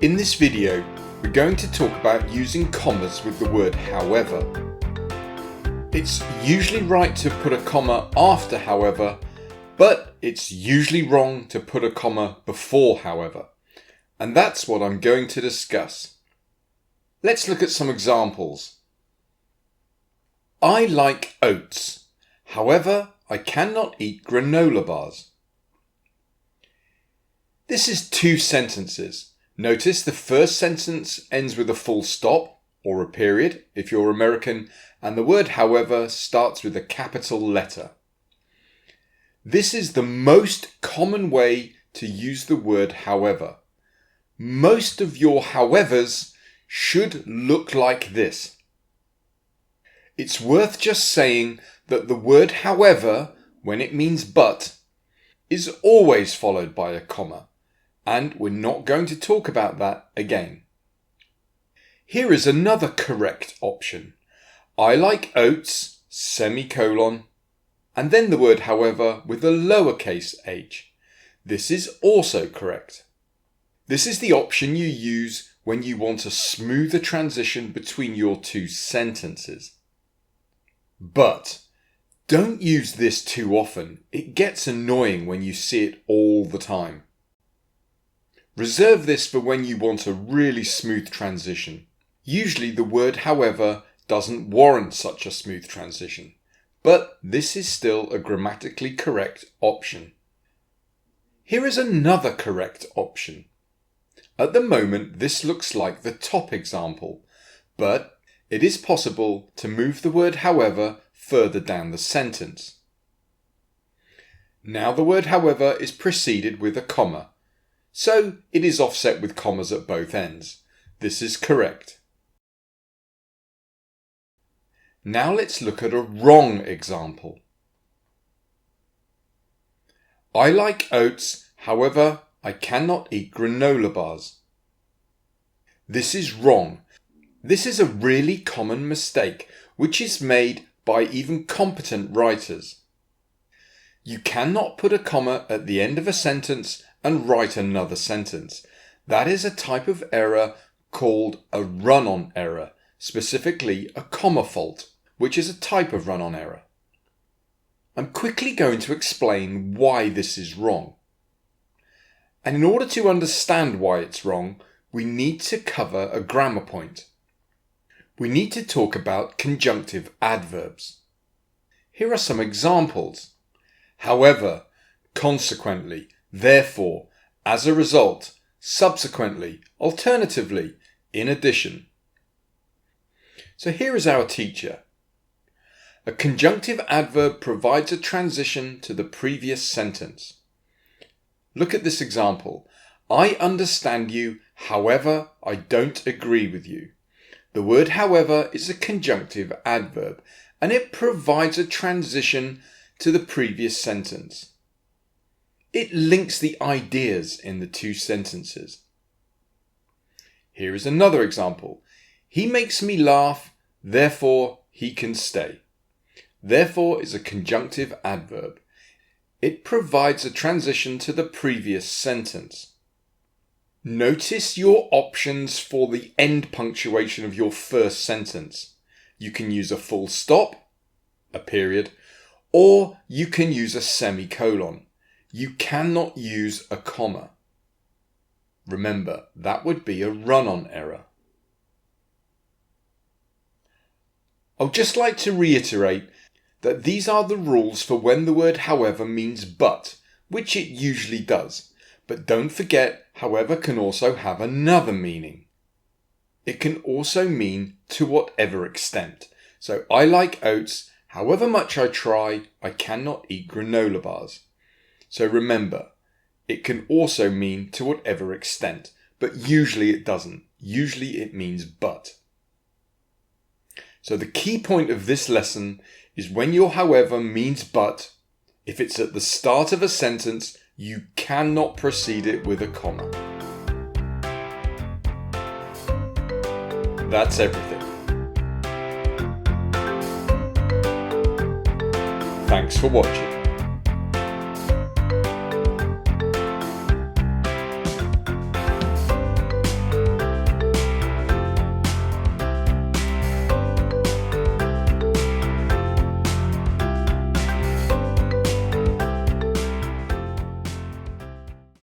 In this video, we're going to talk about using commas with the word however. It's usually right to put a comma after however, but it's usually wrong to put a comma before however. And that's what I'm going to discuss. Let's look at some examples. I like oats. However, I cannot eat granola bars. This is two sentences. Notice the first sentence ends with a full stop or a period if you're American, and the word however starts with a capital letter. This is the most common way to use the word however. Most of your howevers should look like this. It's worth just saying that the word however, when it means but, is always followed by a comma. And we're not going to talk about that again. Here is another correct option. I like oats, semicolon, and then the word however with a lowercase h. This is also correct. This is the option you use when you want to smooth the transition between your two sentences. But don't use this too often. It gets annoying when you see it all the time. Reserve this for when you want a really smooth transition. Usually the word however doesn't warrant such a smooth transition, but this is still a grammatically correct option. Here is another correct option. At the moment this looks like the top example, but it is possible to move the word however further down the sentence. Now the word however is preceded with a comma. So it is offset with commas at both ends. This is correct. Now let's look at a wrong example. I like oats, however, I cannot eat granola bars. This is wrong. This is a really common mistake, which is made by even competent writers. You cannot put a comma at the end of a sentence and write another sentence. That is a type of error called a run-on error, specifically a comma fault, which is a type of run-on error. I'm quickly going to explain why this is wrong. And in order to understand why it's wrong, we need to cover a grammar point. We need to talk about conjunctive adverbs. Here are some examples. However, consequently, therefore, as a result, subsequently, alternatively, in addition. So here is our teacher. A conjunctive adverb provides a transition to the previous sentence. Look at this example. I understand you, however, I don't agree with you. The word however is a conjunctive adverb, and it provides a transition to the previous sentence. It links the ideas in the two sentences. Here is another example. He makes me laugh, therefore he can stay. Therefore is a conjunctive adverb. It provides a transition to the previous sentence. Notice your options for the end punctuation of your first sentence. You can use a full stop, a period, or you can use a semicolon. You cannot use a comma. Remember, that would be a run-on error. I'd just like to reiterate that these are the rules for when the word however means but, which it usually does. But don't forget, however can also have another meaning. It can also mean to whatever extent. So I like oats, however much I try, I cannot eat granola bars. So remember, it can also mean to whatever extent, but usually it doesn't. Usually it means but. So the key point of this lesson is when your however means but, if it's at the start of a sentence, you cannot precede it with a comma. That's everything. Thanks for watching.